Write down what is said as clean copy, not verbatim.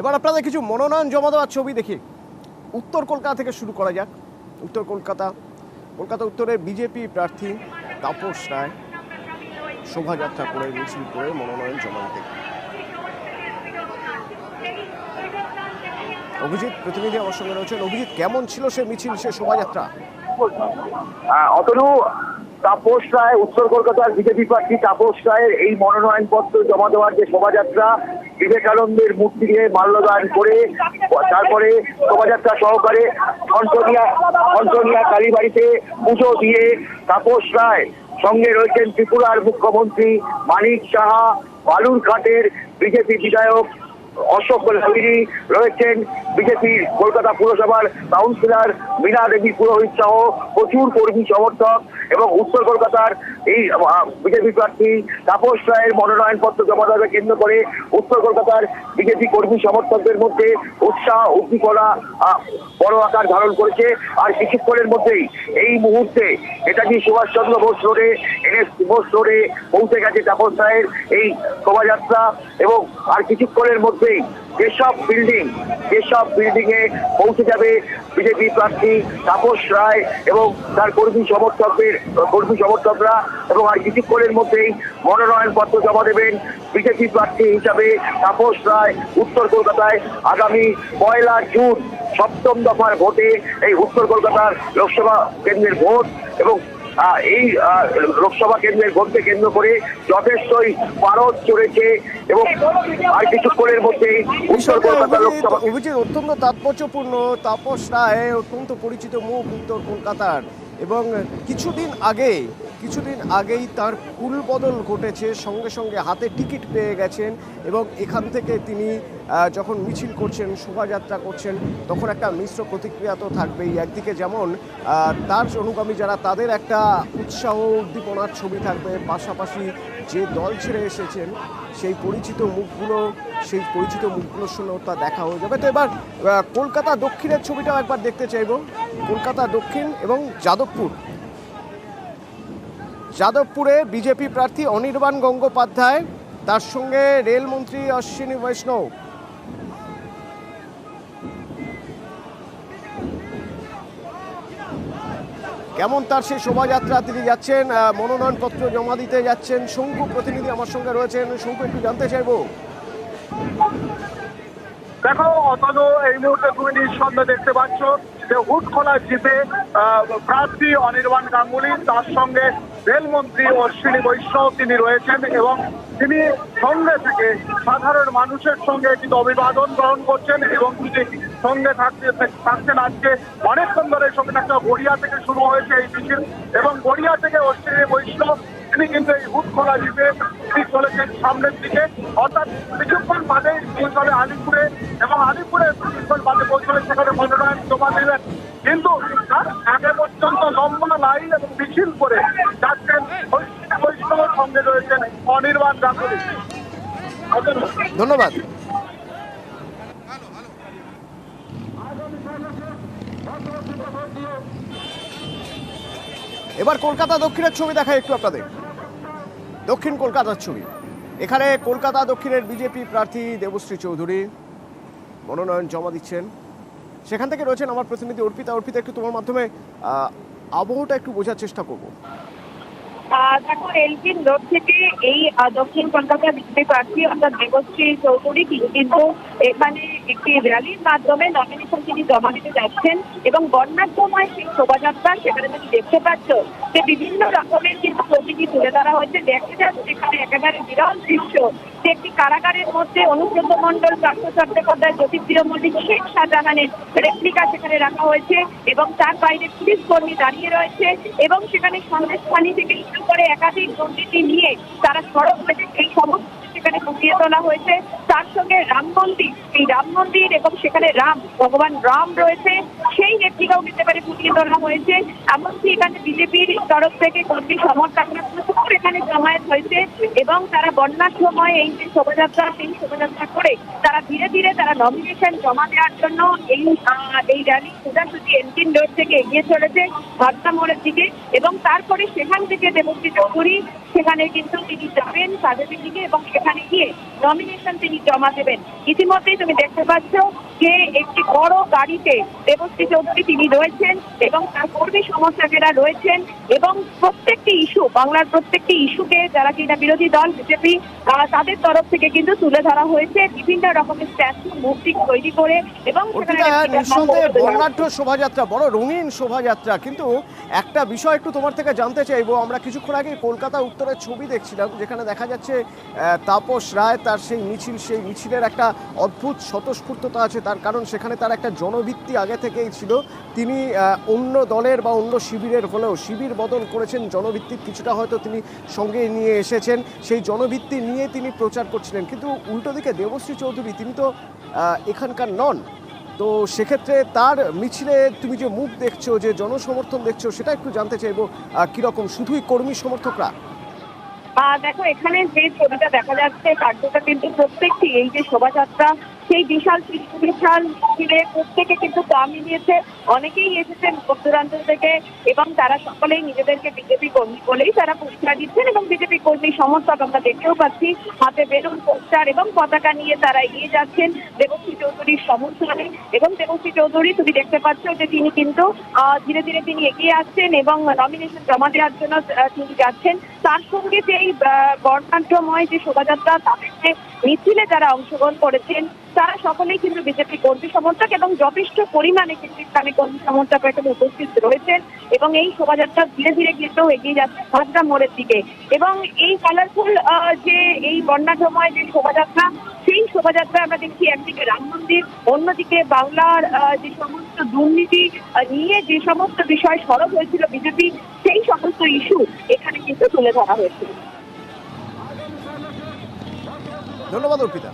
এবার আপনাদের কিছু মনোনয়ন জমা দেওয়ার ছবি দেখি। উত্তর কলকাতা থেকে শুরু করা যাক। উত্তর কলকাতা উত্তরের বিজেপি প্রার্থী তাপস রায় শোভাযাত্রা করে মিছিল করে মনোনয়ন জমা দিতে। অভিজিৎ প্রতিনিধি আমার সঙ্গে রয়েছেন। অভিজিৎ, কেমন ছিল সে মিছিল, সে শোভাযাত্রা? অতনু, তাপস রায়, উত্তর কলকাতার বিজেপি প্রার্থী তাপস রায়ের এই মনোনয়ন পত্র জমা দেওয়ার যে শোভাযাত্রা, বিবেকানন্দের মূর্তিকে মাল্যদান করে তারপরে শোভাযাত্রা সহকারে খন্টনিয়া কালীবাড়িতে পুজো দিয়ে তাপস রায় সঙ্গে রয়েছেন ত্রিপুরার মুখ্যমন্ত্রী মানিক সাহা, বালুরঘাটের বিজেপি বিধায়ক অশোক লাহিড়ী, রয়েছেন বিজেপির কলকাতা পুরসভার কাউন্সিলর মীনা দেবী পুরোহিত সহ প্রচুর কর্মী সমর্থক এবং উত্তর কলকাতার এই বিজেপি প্রার্থী তাপস রায়ের মনোনয়ন পত্র জমা দেওয়াকে কেন্দ্র করে উত্তর কলকাতার বিজেপি কর্মী সমর্থকদের মধ্যে উৎসাহ উদ্দীপনা বড় আকার ধারণ করেছে। আর কিছুক্ষণের মধ্যেই এই মুহূর্তে নেতাজি সুভাষচন্দ্র বোস রোডে বোস রোডে পৌঁছে গেছে তাপস রায়ের এই শোভাযাত্রা এবং আর কিছুক্ষণের মধ্যেই যেসব বিল্ডিং এ পৌঁছে যাবে বিজেপি প্রার্থী তাপস রায় এবং তার কর্মী সমর্থকরা এবং আর কিছুক্ষণের মধ্যেই মনোনয়ন পত্র জমা দেবেন বিজেপি প্রার্থী হিসাবে তাপস রায়। উত্তর কলকাতায় আগামী 1 জুন 7ম দফার ভোটে এই উত্তর কলকাতার লোকসভা কেন্দ্রের ভোট এবং এই লোকসভা কেন্দ্রের ভোটকে কেন্দ্র করে যথেষ্টই পারদ চড়েছে এবং আর কিছুক্ষণের মধ্যেই উত্তর কলকাতা লোকসভা। অভিজিৎ, অত্যন্ত তাৎপর্যপূর্ণ। তাপস রায় অত্যন্ত পরিচিত মুখ উত্তর কলকাতার এবং কিছুদিন আগেই তার কুল বদল ঘটেছে, সঙ্গে সঙ্গে হাতে টিকিট পেয়ে গেছেন এবং এখান থেকে তিনি যখন মিছিল করছেন, শোভাযাত্রা করছেন, তখন একটা মিশ্র প্রতিক্রিয়া তো থাকবেই। একদিকে যেমন তার অনুগামী যারা, তাদের একটা উৎসাহ উদ্দীপনার ছবি থাকবে, পাশাপাশি যে দল ছেড়ে এসেছেন সেই পরিচিত মুখগুলোর সঙ্গেও তা দেখা হয়ে যাবে। তো এবার কলকাতা দক্ষিণের ছবিটাও একবার দেখতে চাইব। কলকাতা দক্ষিণ এবং যাদবপুরে বিজেপি প্রার্থী অনির্বাণ গঙ্গোপাধ্যায়, তার সঙ্গে রেলমন্ত্রী অশ্বিনী বৈষ্ণব। কেমন তার সেই শোভাযাত্রা? তিনি যাচ্ছেন মনোনয়নপত্র জমা দিতে যাচ্ছেন। শঙ্কু প্রতিনিধি আমার সঙ্গে রয়েছেন। শঙ্কু, একটু জানতে চাইবো। দেখো অতনু, এই মুহূর্তে তুমি নিঃসন্দেহে দেখতে পাচ্ছ যে হুটখোলা জিপে প্রার্থী অনির্বাণ গাঙ্গুলি, তার সঙ্গে রেলমন্ত্রী অশ্বিনী বৈষ্ণব তিনি রয়েছেন এবং তিনি সঙ্গে থেকে সাধারণ মানুষের সঙ্গে কিন্তু অভিবাদন গ্রহণ করছেন এবং তিনি সঙ্গে থাকছেন। আজকে অনেকক্ষণ ধরে সঙ্গে একটা গড়িয়া থেকে শুরু হয়েছে এই মিছিল এবং গড়িয়া থেকে অশ্বিনী বৈষ্ণব তিনি কিন্তু এই হুটখোলা জিপে তিনি চলেছেন সামনের দিকে, অর্থাৎ কিছুক্ষণ বাদে পৌঁছালে আলিপুরে এবং আলিপুরে কিছুক্ষণ বাদে পৌঁছালে সেখানে মনোনয়ন জমা দিলেন। কিন্তু তার আগে পর্যন্ত লম্বা লাইন এবং মিছিল করে যাচ্ছেন বৈষ্ণবের সঙ্গে রয়েছেন অনির্বাণ গাঙ্গুলি। ধন্যবাদ। এবার কলকাতা দক্ষিণের ছবি দেখায় একটু আপনাদের। দক্ষিণ কলকাতার ছবি। এখানে কলকাতা দক্ষিণের বিজেপি প্রার্থী দেবশ্রী চৌধুরী মনোনয়ন জমা দিচ্ছেন। সেখান থেকে রয়েছেন আমার প্রতিনিধি অর্পিতা। একটু তোমার মাধ্যমে আবহটা একটু বোঝার চেষ্টা করবো। দেখো, এলজিন রোড থেকে এই দক্ষিণ কলকাতার বিজেপি প্রার্থী অর্থাৎ দেবশ্রী চৌধুরী কিন্তু এখানে একটি র্যালির মাধ্যমে নমিনেশন তিনি জমা দিতে যাচ্ছেন এবং বর্ণাঢ্যময় সেই শোভাযাত্রা সেখানে তুমি দেখতে পাচ্ছ যে বিভিন্ন রকমের কিন্তু প্রতীকী তুলে ধরা হয়েছে। দেখা যাচ্ছে এখানে একেবারে বিরল দৃশ্য যে একটি কারাগারের মধ্যে অনুব্রত মণ্ডল, পার্থ চট্টোপাধ্যায়, জ্যোতিপ্রিয় মল্লিক, শেখ শাহজাহানের রেপ্লিকা সেখানে রাখা হয়েছে এবং তার বাইরে পুলিশ কর্মী দাঁড়িয়ে রয়েছে এবং সেখানে সন্দেশখানি থেকে শুরু করে একাধিক দুর্নীতি নিয়ে তারা সড়ক হয়েছে, সেই সমস্ত সেখানে ফুটিয়ে তোলা হয়েছে। তার সঙ্গে রাম মন্দির এবং সেখানে ভগবান রাম রয়েছে, সেই রেপ্লিকাও একেবারে ফুটিয়ে তোলা হয়েছে। এমনকি এখানে বিজেপির তরফ থেকে কর্মী সমর্থকরা সেখানে জমায়েত হয়েছে এবং তারা বন্যার সময় এই যে শোভাযাত্রা সেই শোভাযাত্রা করে তারা ধীরে ধীরে তারা নমিনেশন জমা দেওয়ার জন্য এই র্যালি সোজাসুজি এলজিন রোড থেকে এগিয়ে চলেছে ভাট্টা মোড়ের দিকে এবং তারপরে সেখান থেকে দেবশ্রী চৌধুরী সেখানে কিন্তু তিনি যাবেন কাজের দিকে এবং সেখানে গিয়ে নমিনেশন তিনি জমা দেবেন। ইতিমধ্যেই তুমি দেখতে পাচ্ছ যে একটি বড় গাড়িতে দেবশ্রী চৌধুরী তিনি রয়েছেন এবং তার কর্মী সমর্থকেরা রয়েছেন এবং প্রত্যেকটি ইস্যু বাংলার প্রত্যেকটি ইস্যুকে যারা কিনা বিরোধী দল বিজেপি তাদের তরফ থেকে কিন্তু তুলে ধরা হয়েছে বিভিন্ন রকমের স্ট্যাচু মূর্তি তৈরি করে এবং নিঃসন্দেহে বর্ণাঢ্য শোভাযাত্রা, বড় রঙিন শোভাযাত্রা। কিন্তু একটা বিষয় একটু তোমার থেকে জানতে চাইবো, আমরা কিছুক্ষণ আগে কলকাতা উত্তরের ছবি দেখছিলাম যেখানে দেখা যাচ্ছে তাপস রায় তার সেই মিছিলের একটা অদ্ভুত স্বতঃস্ফূর্ততা আছে। তার কারণ সেখানে তার একটা জনভিত্তি আগে থেকেই ছিল। তিনি অন্য দলের বা অন্য শিবিরের হলেও শিবির বদল করেছেন, জনভিত্তিক কিছুটা হয়তো তিনি সঙ্গে নিয়ে এসেছেন, সেই জনভিত্তি নিয়ে তিনি প্রচার করছিলেন। কিন্তু উল্টো দিকে দেবশ্রী চৌধুরী তিনি তো এখানকার নন, তো সেক্ষেত্রে তার মিছিলে তুমি যে মুখ দেখছো, যে জনসমর্থন দেখছো, সেটা একটু জানতে চাইবো কিরকম, শুধুই কর্মী সমর্থকরা? দেখো এখানে যে ছবিটা দেখা যাচ্ছে কার্যটা কিন্তু প্রত্যেকটি এই যে শোভাযাত্রা সেই বিশাল মিছিলে প্রত্যেকে কিন্তু দাম নিয়েছে, অনেকেই এসেছেন দূর দূরান্ত থেকে এবং তারা সকলেই নিজেদেরকে বিজেপি কর্মী বলেই তারা পরিচয় দিচ্ছেন এবং বিজেপি কর্মী সমর্থক আমরা দেখতেও পাচ্ছি হাতে বেলুন পোস্টার এবং পতাকা নিয়ে তারা এগিয়ে যাচ্ছেন দেবশ্রী চৌধুরীর সমর্থনে। এবং দেবশ্রী চৌধুরী তুমি দেখতে পাচ্ছ যে তিনি কিন্তু ধীরে ধীরে তিনি এগিয়ে আসছেন এবং নমিনেশন জমা দেওয়ার জন্য তিনি যাচ্ছেন। তার সঙ্গে যে এই বর্ণাঢ্যময় যে শোভাযাত্রা তাদের যে মিছিলে যারা অংশগ্রহণ করেছেন তারা সকলেই কিন্তু বিজেপি কর্মী সমর্থক এবং যথেষ্ট পরিমাণে কিন্তু ইসলামী কর্মী সমর্থক এখানে উপস্থিত রয়েছেন এবং এই শোভাযাত্রা ধীরে ধীরে কিন্তু এগিয়ে যাচ্ছে ভাট্টা মোড়ের দিকে। এবং এই কালারফুল যে এই বর্ণাঢ্যময় যে শোভাযাত্রা সেই শোভাযাত্রায় আমরা দেখছি একদিকে রাম মন্দির, অন্যদিকে বাংলার যে সমস্ত দুর্নীতি নিয়ে যে সমস্ত বিষয় সরব হয়েছিল বিজেপি সেই সমস্ত ইস্যু এখানে কিন্তু তুলে ধরা হয়েছিল। ধন্যবাদ অর্পিতা।